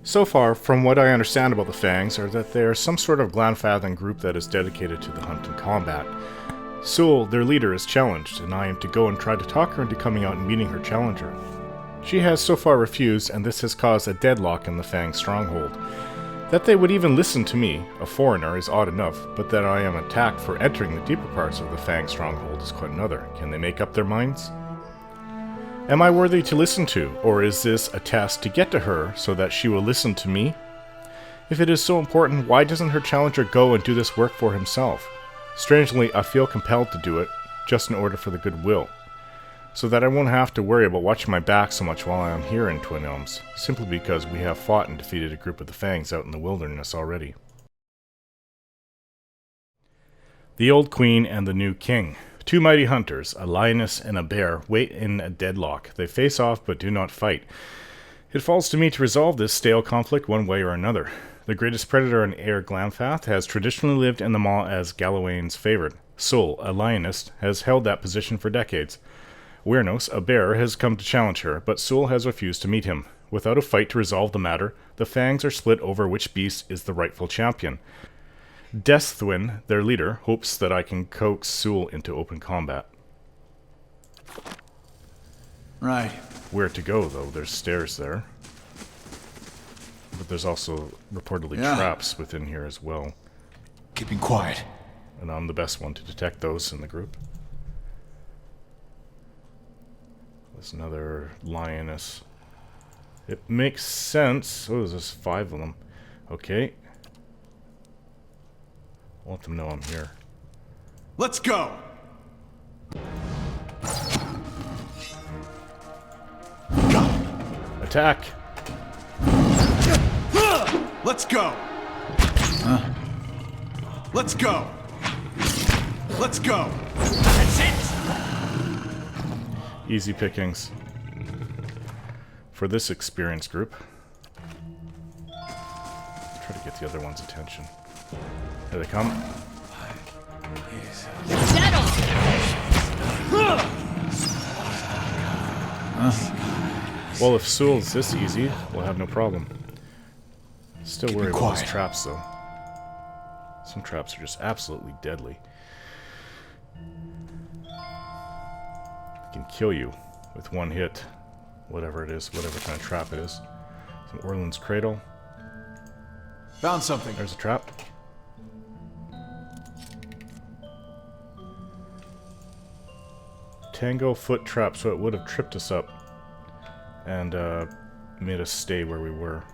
So far, from what I understand about the Fangs, are that they are some sort of Glanfathan group that is dedicated to the hunt and combat. Sul, their leader, is challenged, and I am to go and try to talk her into coming out and meeting her challenger. She has so far refused, and this has caused a deadlock in the Fang stronghold. That they would even listen to me, a foreigner, is odd enough, but that I am attacked for entering the deeper parts of the Fang stronghold is quite another. Can they make up their minds? Am I worthy to listen to, or is this a test to get to her so that she will listen to me? If it is so important, why doesn't her challenger go and do this work for himself? Strangely, I feel compelled to do it, just in order for the goodwill, so that I won't have to worry about watching my back so much while I am here in Twin Elms, simply because we have fought and defeated a group of the Fangs out in the wilderness already. The Old Queen and the New King. Two mighty hunters, a lioness and a bear, wait in a deadlock. They face off but do not fight. It falls to me to resolve this stale conflict one way or another. The greatest predator in Air Glanfathan has traditionally lived in the maw as Galawain's favorite. Sul, a lioness, has held that position for decades. Oernos, a bear, has come to challenge her, but Sul has refused to meet him. Without a fight to resolve the matter, the Fangs are split over which beast is the rightful champion. Deathwin, their leader, hopes that I can coax Sul into open combat. Right. Where to go, though? There's stairs there. But there's also reportedly traps within here as well. Keeping quiet. And I'm the best one to detect those in the group. There's another lioness. It makes sense. Oh, there's 5 of them. Okay. I'll let them know I'm here. Let's go! Attack! Let's go! Let's go! Let's go! That's it! Easy pickings. For this experienced group. Try to get the other one's attention. Here they come. Well, if Sul's this easy, we'll have no problem. Still worried about those traps, though. Some traps are just absolutely deadly. They can kill you with one hit. Whatever it is, whatever kind of trap it is. Some Orland's Cradle. Found something. There's a trap. Tango foot trap, so it would have tripped us up and made us stay where we were.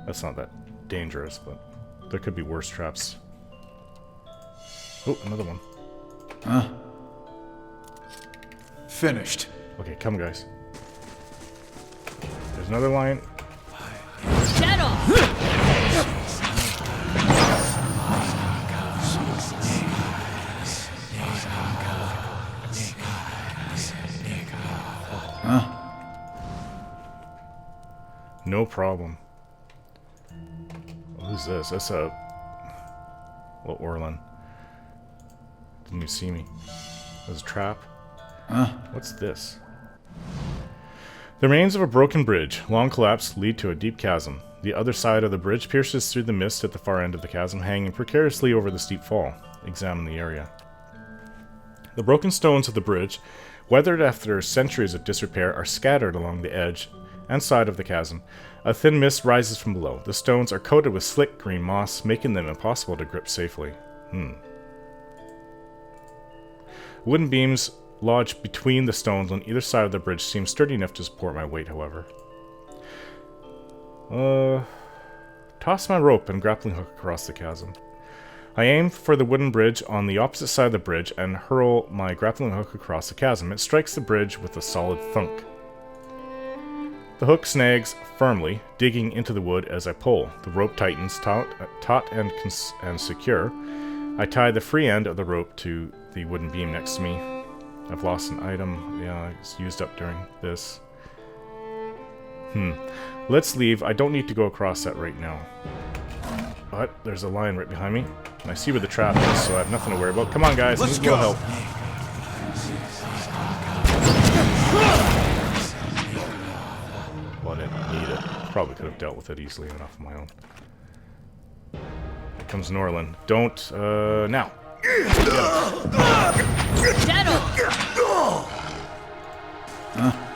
That's not that dangerous, but there could be worse traps. Oh, another one. Finished. Okay, come guys. There's another lion. No problem. Who's this? That's a... Well, Orlan. Didn't you see me? There's a trap. What's this? The remains of a broken bridge, long collapsed, lead to a deep chasm. The other side of the bridge pierces through the mist at the far end of the chasm, hanging precariously over the steep fall. Examine the area. The broken stones of the bridge, weathered after centuries of disrepair, are scattered along the edge and side of the chasm. A thin mist rises from below. The stones are coated with slick green moss, making them impossible to grip safely. Wooden beams lodged between the stones on either side of the bridge seem sturdy enough to support my weight, however. Toss my rope and grappling hook across the chasm. I aim for the wooden bridge on the opposite side of the bridge and hurl my grappling hook across the chasm. It strikes the bridge with a solid thunk. The hook snags firmly, digging into the wood as I pull. The rope tightens, taut and secure. I tie the free end of the rope to the wooden beam next to me. I've lost an item. Yeah, it's used up during this. Let's leave. I don't need to go across that right now. But there's a lion right behind me. And I see where the trap is, so I have nothing to worry about. Come on, guys. Let's go. Help. Well, I didn't need it. Probably could have dealt with it easily enough on my own. Here comes Norlin. Don't, now!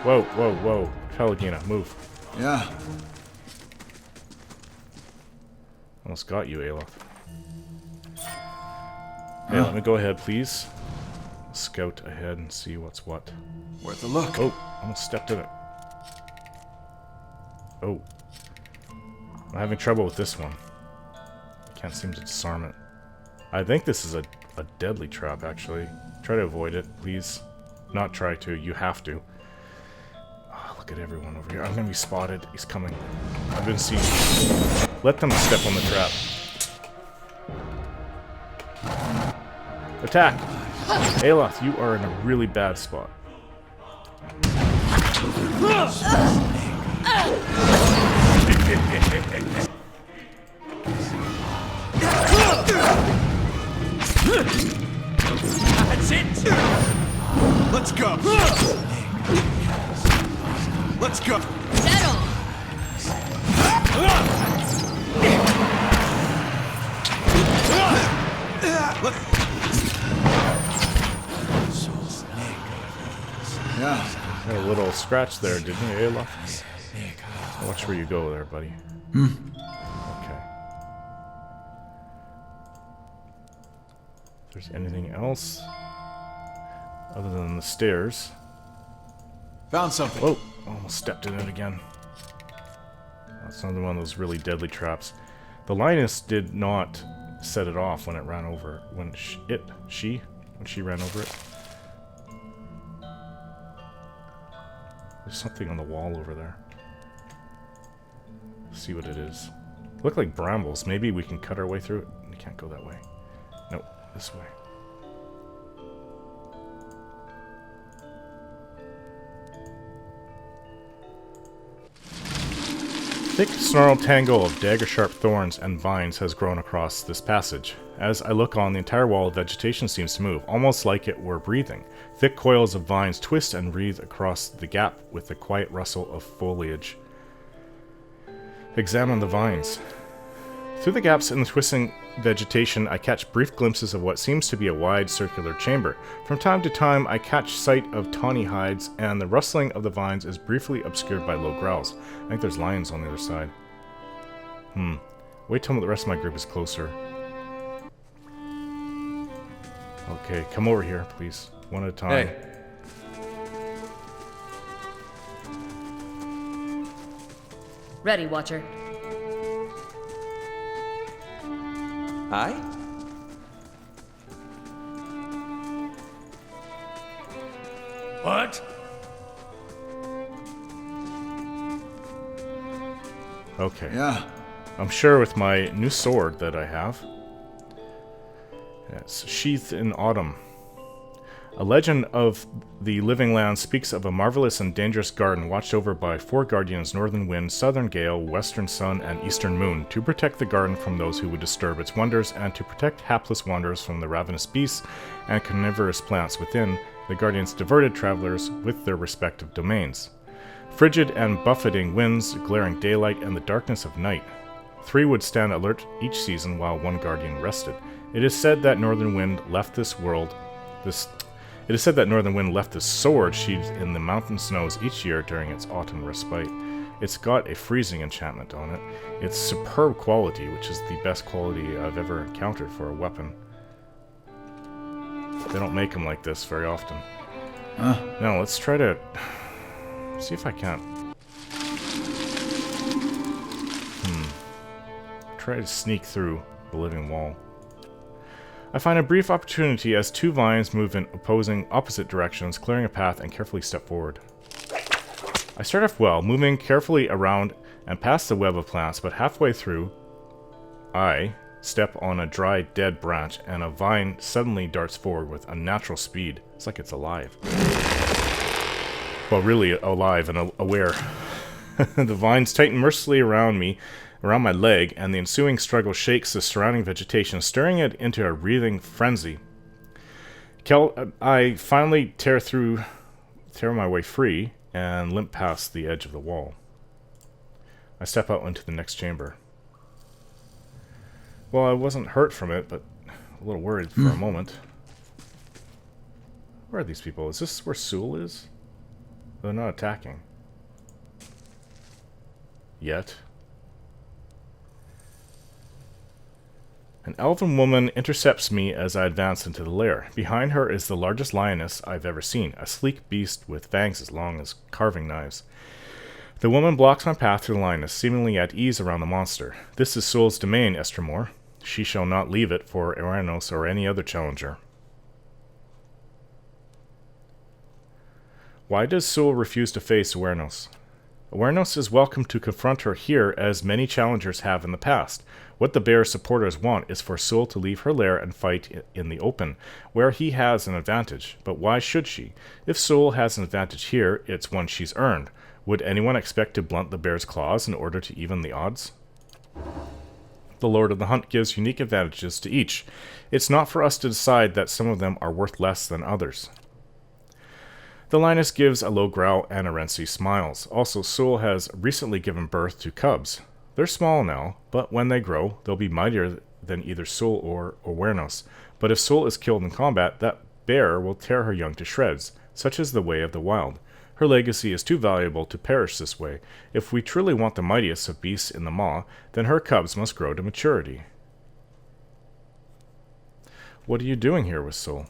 Whoa, whoa, whoa. Pelagina, move. Yeah. Almost got you, Aloth. Hey, let me go ahead, please. Scout ahead and see what's what. Worth a look. Oh, almost stepped in it. Oh. I'm having trouble with this one. Can't seem to disarm it. I think this is a deadly trap, actually. Try to avoid it, please. Not try to, you have to. Oh, look at everyone over here. I'm gonna be spotted. He's coming. I've been seen. Let them step on the trap. Attack! Aloth, you are in a really bad spot. That's it! Let's go! Let's go! Settle! Yeah. Got a little scratch there, didn't you, Aloth? Watch where you go there, buddy. Okay. If there's anything else other than the stairs. Found something. Whoa! Almost stepped in it again. That's another one of those really deadly traps. The lioness did not set it off when it ran over. When she ran over it. There's something on the wall over there. Let's see what it is. Look like brambles. Maybe we can cut our way through it. We can't go that way. Nope, this way. Thick snarled tangle of dagger-sharp thorns and vines has grown across this passage. As I look on, the entire wall of vegetation seems to move, almost like it were breathing. Thick coils of vines twist and wreathe across the gap with the quiet rustle of foliage. Examine the vines. Through the gaps in the twisting vegetation, I catch brief glimpses of what seems to be a wide circular chamber. From time to time, I catch sight of tawny hides, and the rustling of the vines is briefly obscured by low growls. I think there's lions on the other side. Wait till the rest of my group is closer. Okay, come over here, please. One at a time. Hey. Ready, Watcher. Aye? What? Okay. Yeah. I'm sure with my new sword that I have. Yes, sheathed in autumn. A legend of the living land speaks of a marvelous and dangerous garden watched over by 4 guardians: Northern Wind, Southern Gale, Western Sun, and Eastern Moon, to protect the garden from those who would disturb its wonders, and to protect hapless wanderers from the ravenous beasts and carnivorous plants within. The guardians diverted travelers with their respective domains. Frigid and buffeting winds, glaring daylight, and the darkness of night. 3 would stand alert each season while 1 guardian rested. It is said that Northern Wind left this sword sheathed in the mountain snows each year during its autumn respite. It's got a freezing enchantment on it. It's superb quality, which is the best quality I've ever encountered for a weapon. They don't make them like this very often. Now, let's try to see if I can't. Try to sneak through the living wall. I find a brief opportunity as 2 vines move in opposite directions, clearing a path, and carefully step forward. I start off well, moving carefully around and past the web of plants, but halfway through, I step on a dry, dead branch, and a vine suddenly darts forward with unnatural speed. It's like it's alive. Well, really alive and aware. The vines tighten mercilessly around my leg, and the ensuing struggle shakes the surrounding vegetation, stirring it into a wreathing frenzy. I finally tear my way free and limp past the edge of the wall. I step out into the next chamber. Well, I wasn't hurt from it, but a little worried for a moment. Where are these people? Is this where Sul is? They're not attacking. Yet. An elven woman intercepts me as I advance into the lair. Behind her is the largest lioness I've ever seen, a sleek beast with fangs as long as carving knives. The woman blocks my path to the lioness, seemingly at ease around the monster. This is Sul's domain, Estremor. She shall not leave it for Oernos or any other challenger. Why does Sul refuse to face Oernos? Oernos is welcome to confront her here, as many challengers have in the past. What the bear's supporters want is for Sul to leave her lair and fight in the open, where he has an advantage. But why should she? If Sul has an advantage here, it's one she's earned. Would anyone expect to blunt the bear's claws in order to even the odds? The Lord of the Hunt gives unique advantages to each. It's not for us to decide that some of them are worth less than others. The lioness gives a low growl and Arensi smiles. Also, Sul has recently given birth to cubs. They're small now, but when they grow, they'll be mightier than either Sul or Oernos. But if Sul is killed in combat, that bear will tear her young to shreds. Such is the way of the wild. Her legacy is too valuable to perish this way. If we truly want the mightiest of beasts in the maw, then her cubs must grow to maturity. What are you doing here with Sul?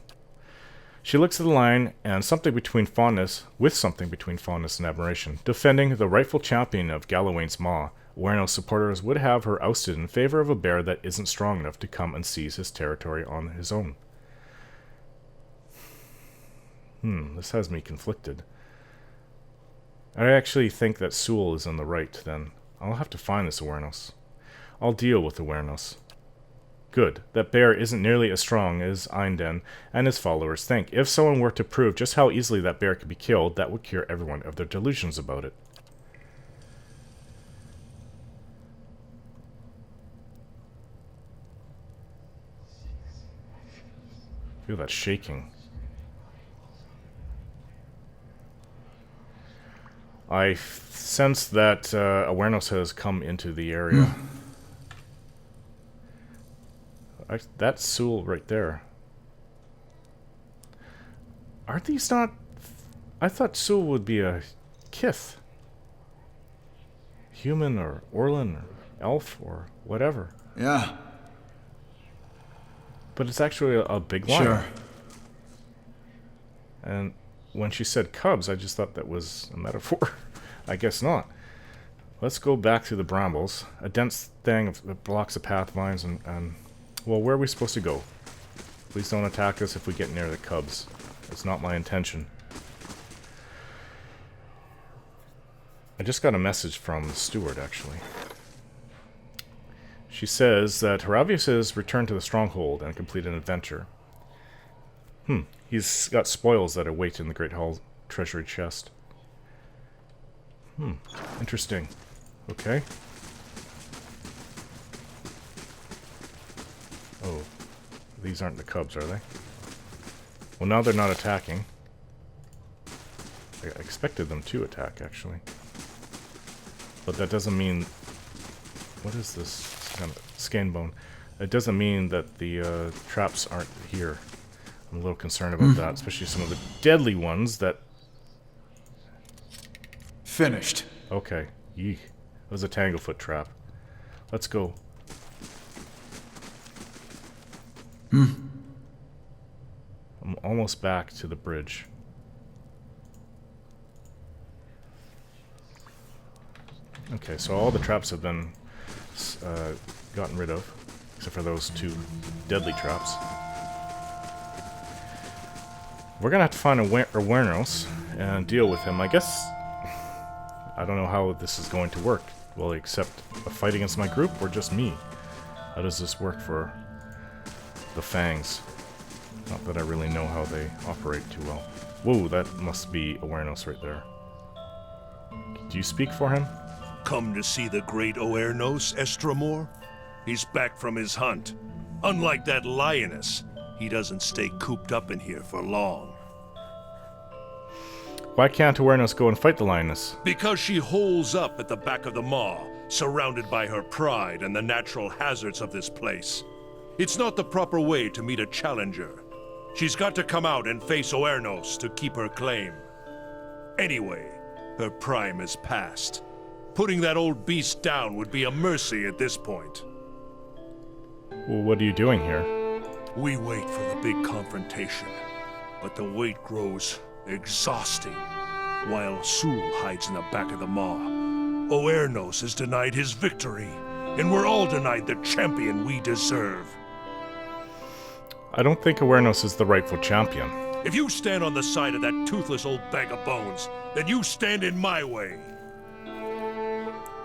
She looks at the lion and something between fondness and admiration. Defending the rightful champion of Galawain's maw, Oernos supporters would have her ousted in favor of a bear that isn't strong enough to come and seize his territory on his own. This has me conflicted. I actually think that Sul is in the right, then. I'll have to find this Oernos. I'll deal with Oernos. Good. That bear isn't nearly as strong as Einden and his followers think. If someone were to prove just how easily that bear could be killed, that would cure everyone of their delusions about it. Feel that shaking. I sense that Oernos has come into the area. That's Sul right there. Are these not... I thought Sul would be a Kith. Human or Orlin or elf or whatever. Yeah. But it's actually a big lion. Sure. And when she said cubs, I just thought that was a metaphor. I guess not. Let's go back to the brambles. A dense thing that blocks the path vines and... Well, where are we supposed to go? Please don't attack us if we get near the cubs. It's not my intention. I just got a message from the steward, actually. She says that Haravius has returned to the stronghold and completed an adventure. He's got spoils that await in the Great Hall treasury chest. Interesting. Okay. Oh, these aren't the cubs, are they? Well, now they're not attacking. I expected them to attack, actually. But that doesn't mean... What is this kind of skin bone? It doesn't mean that the traps aren't here. I'm a little concerned about that, especially some of the deadly ones that... Finished. Okay. Yeek. That was a tanglefoot trap. Let's go. I'm almost back to the bridge. Okay, so all the traps have been gotten rid of, except for those two deadly traps. We're gonna have to find Oernos and deal with him. I guess... I don't know how this is going to work. Will he accept a fight against my group, or just me? How does this work for the Fangs? Not that I really know how they operate too well. Whoa, that must be Oernos right there. Do you speak for him? Come to see the great Oernos, Estremor? He's back from his hunt. Unlike that lioness, he doesn't stay cooped up in here for long. Why can't Oernos go and fight the lioness? Because she holes up at the back of the maw, surrounded by her pride and the natural hazards of this place. It's not the proper way to meet a challenger. She's got to come out and face Oernos to keep her claim. Anyway, her prime is past. Putting that old beast down would be a mercy at this point. Well, what are you doing here? We wait for the big confrontation, but the wait grows exhausting, while Sul hides in the back of the maw. Oernos is denied his victory, and we're all denied the champion we deserve. I don't think Oernos is the rightful champion. If you stand on the side of that toothless old bag of bones, then you stand in my way.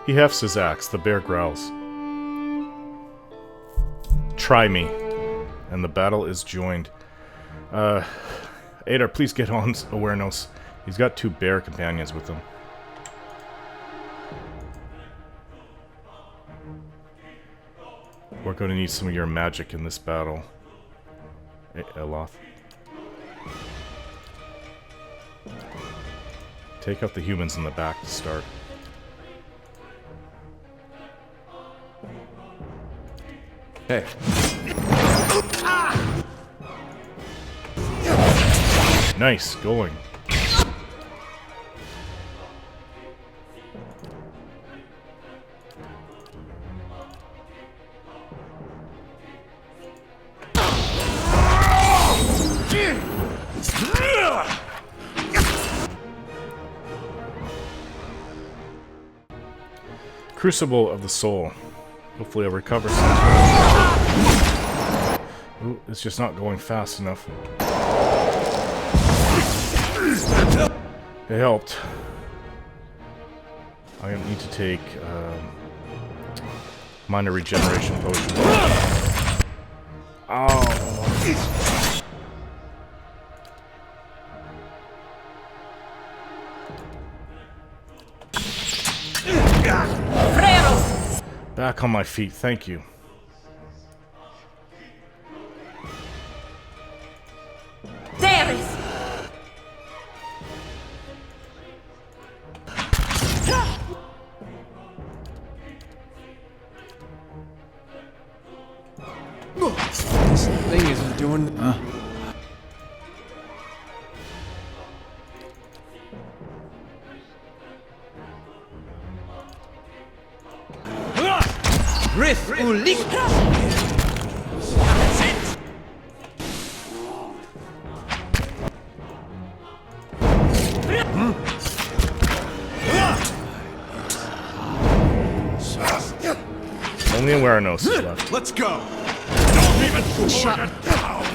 He hefts his axe. The bear growls. Try me. And the battle is joined. Adar, please get on Oernos. He's got 2 bear companions with him. We're going to need some of your magic in this battle. Eloth. Take out the humans in the back to start. Hey. Nice, going. Crucible of the Soul. Hopefully I'll recover sometime. Ooh, it's just not going fast enough. It helped. I need to take minor regeneration potion. Oh. Back on my feet, thank you. There is. This thing isn't doing... Griff Ulik! That's it! Only Oernos is left. Let's go! Don't even put it down!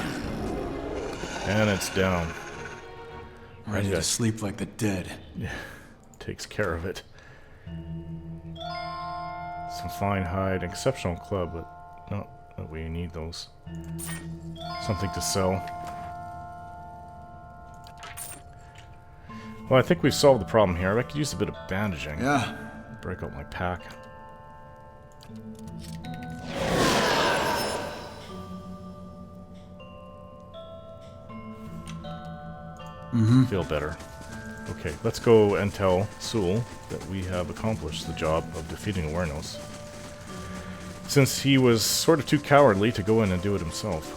And it's down. Ready to sleep like the dead. Yeah, takes care of it. Some fine hide, exceptional club, but not that we need those. Something to sell. Well, I think we've solved the problem here. I could use a bit of bandaging. Yeah. Break out my pack. Feel better. Okay, let's go and tell Sul that we have accomplished the job of defeating Oernos, since he was sort of too cowardly to go in and do it himself.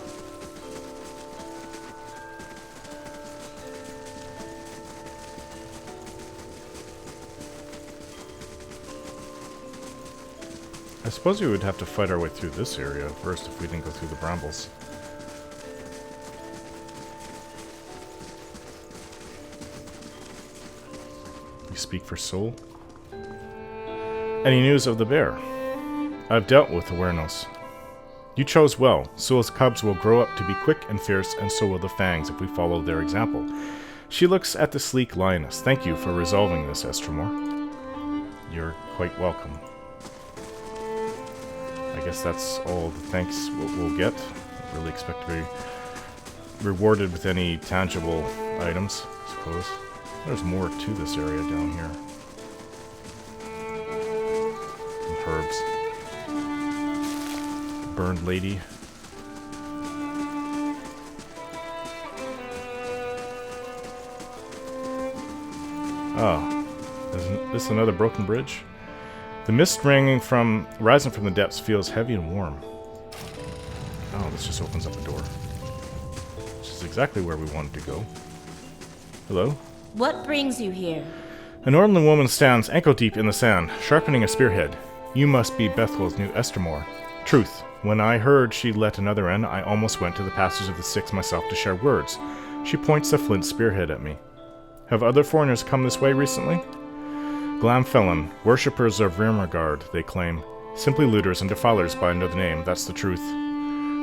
I suppose we would have to fight our way through this area first if we didn't go through the brambles. Speak for Sul. Any news of the bear? I've dealt with Oernos. You chose well. Sul's cubs will grow up to be quick and fierce, and so will the Fangs if we follow their example. She looks at the sleek lioness. Thank you for resolving this, Estramor. You're quite welcome. I guess that's all the thanks we'll get. Don't really expect to be rewarded with any tangible items, I suppose. There's more to this area down here. Some herbs. Burned lady. Oh. Isn't this another broken bridge? The mist rising from the depths feels heavy and warm. Oh, this just opens up a door. Which is exactly where we wanted to go. Hello? What brings you here? An orderly woman stands ankle-deep in the sand, sharpening a spearhead. You must be Bethwell's new Estermore. Truth. When I heard she'd let another in, I almost went to the Passage of the Six myself to share words. She points the flint spearhead at me. Have other foreigners come this way recently? Glanfathan, worshippers of Rimmergard, they claim. Simply looters and defilers by another name, that's the truth.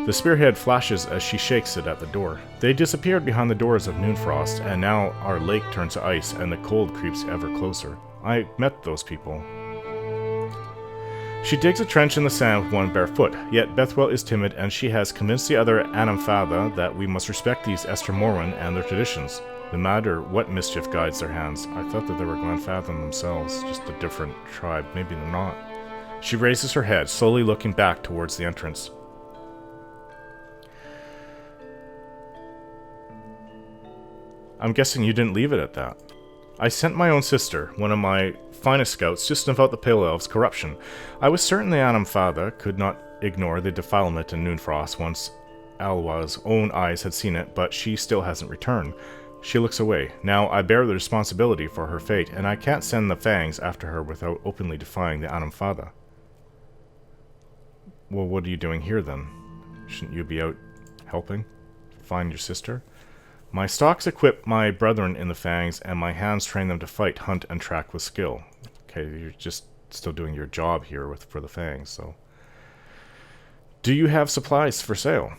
The spearhead flashes as she shakes it at the door. They disappeared behind the doors of Noonfrost, and now our lake turns to ice and the cold creeps ever closer. I met those people. She digs a trench in the sand with one bare foot, yet Bethwell is timid and she has convinced the other Anamfatha that we must respect these Estermoran and their traditions. No matter what mischief guides their hands. I thought that they were Glanfathan themselves, just a different tribe. Maybe they're not. She raises her head, slowly looking back towards the entrance. I'm guessing you didn't leave it at that. I sent my own sister, one of my finest scouts, to sniff out the Pale Elves' corruption. I was certain the Anamfatha could not ignore the defilement in Noonfrost once Alwa's own eyes had seen it, but she still hasn't returned. She looks away. Now I bear the responsibility for her fate, and I can't send the Fangs after her without openly defying the Anamfatha. Well, what are you doing here then? Shouldn't you be out helping? Find your sister? My stocks equip my brethren in the Fangs, and my hands train them to fight, hunt, and track with skill. Okay, you're just still doing your job here for the Fangs, so... Do you have supplies for sale?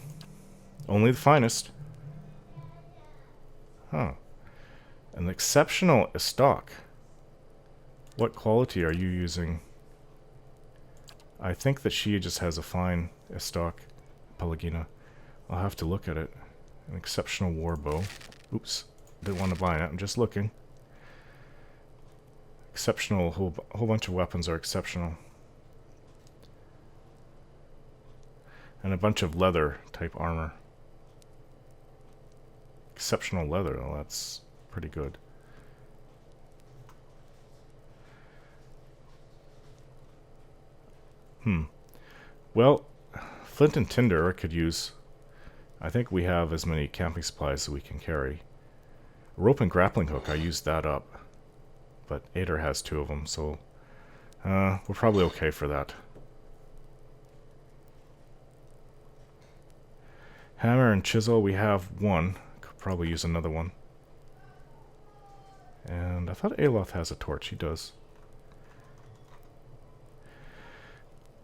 Only the finest. Huh. An exceptional stock. What quality are you using? I think that she just has a fine stock, Pelagina. I'll have to look at it. An exceptional war bow. Oops. Didn't want to buy it. I'm just looking. Exceptional. Whole bunch of weapons are exceptional. And a bunch of leather type armor. Exceptional leather. Oh, that's pretty good. Well, flint and tinder I could use. I think we have as many camping supplies as we can carry. A rope and grappling hook, I used that up. But Ader has 2 of them, so we're probably okay for that. Hammer and chisel, we have 1. Could probably use another one. And I thought Aloth has a torch. He does.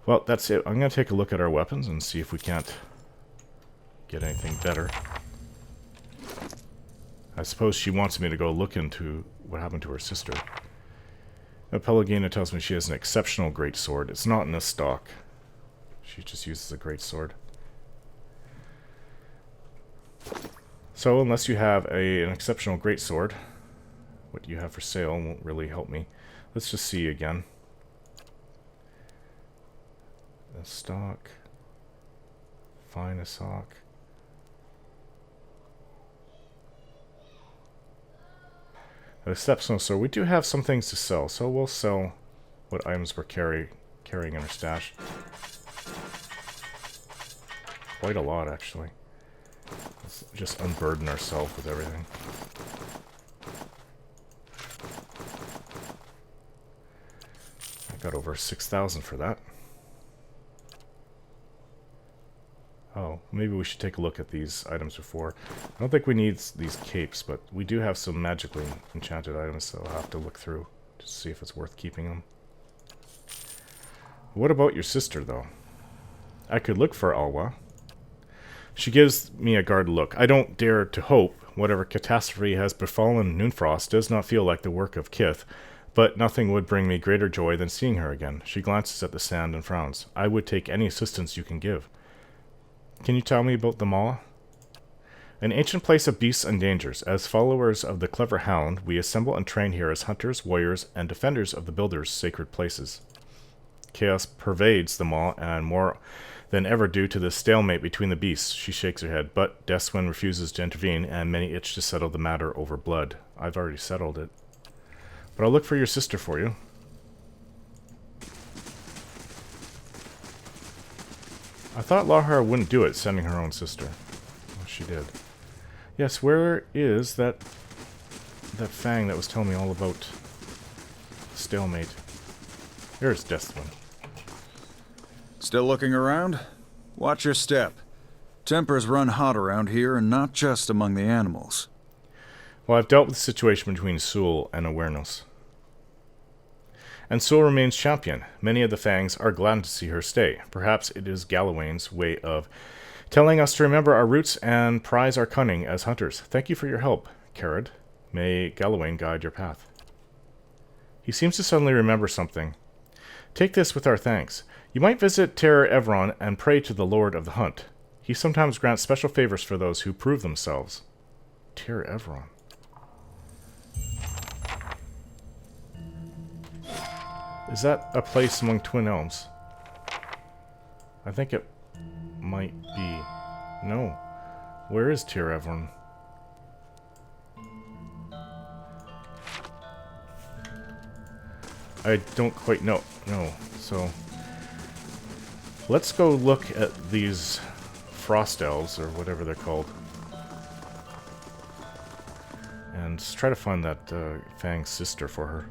Well, that's it. I'm going to take a look at our weapons and see if we can't get anything better. I suppose she wants me to go look into what happened to her sister. Pelagina tells me she has an exceptional greatsword. It's not in this stock. She just uses a greatsword. So, unless you have an exceptional greatsword, what you have for sale won't really help me. Let's just see again. The stock. Fine a sock. Exceptional, so we do have some things to sell, so we'll sell what items we're carrying in our stash. Quite a lot, actually. Let's just unburden ourselves with everything. I got over 6,000 for that. Oh, maybe we should take a look at these items before. I don't think we need these capes, but we do have some magically enchanted items, so I'll have to look through to see if it's worth keeping them. What about your sister, though? I could look for Alwa. She gives me a guarded look. I don't dare to hope whatever catastrophe has befallen Noonfrost does not feel like the work of Kith, but nothing would bring me greater joy than seeing her again. She glances at the sand and frowns. I would take any assistance you can give. Can you tell me about the Maw? An ancient place of beasts and dangers. As followers of the clever hound, we assemble and train here as hunters, warriors, and defenders of the Builder's sacred places. Chaos pervades the Maw, and more than ever due to the stalemate between the beasts. She shakes her head, but Deswin refuses to intervene, and many itch to settle the matter over blood. I've already settled it. But I'll look for your sister for you. thought Lahar wouldn't do it, sending her own sister. Well, she did. Yes, where is that Fang that was telling me all about Stalemate? There's Desmond. Still looking around? Watch your step. Tempers run hot around here, and not just among the animals. Well, I've dealt with the situation between Sul and Oernos. And Sul remains champion. Many of the Fangs are glad to see her stay. Perhaps it is Galawain's way of telling us to remember our roots and prize our cunning as hunters. Thank you for your help, Carad. May Galawain guide your path. He seems to suddenly remember something. Take this with our thanks. You might visit Ter Evron and pray to the Lord of the Hunt. He sometimes grants special favors for those who prove themselves. Ter Evron. Is that a place among Twin Elms? I think it might be. No. Where is Ter Evron? I don't quite know. No. So let's go look at these frost elves, or whatever they're called, and try to find that Fang's sister for her.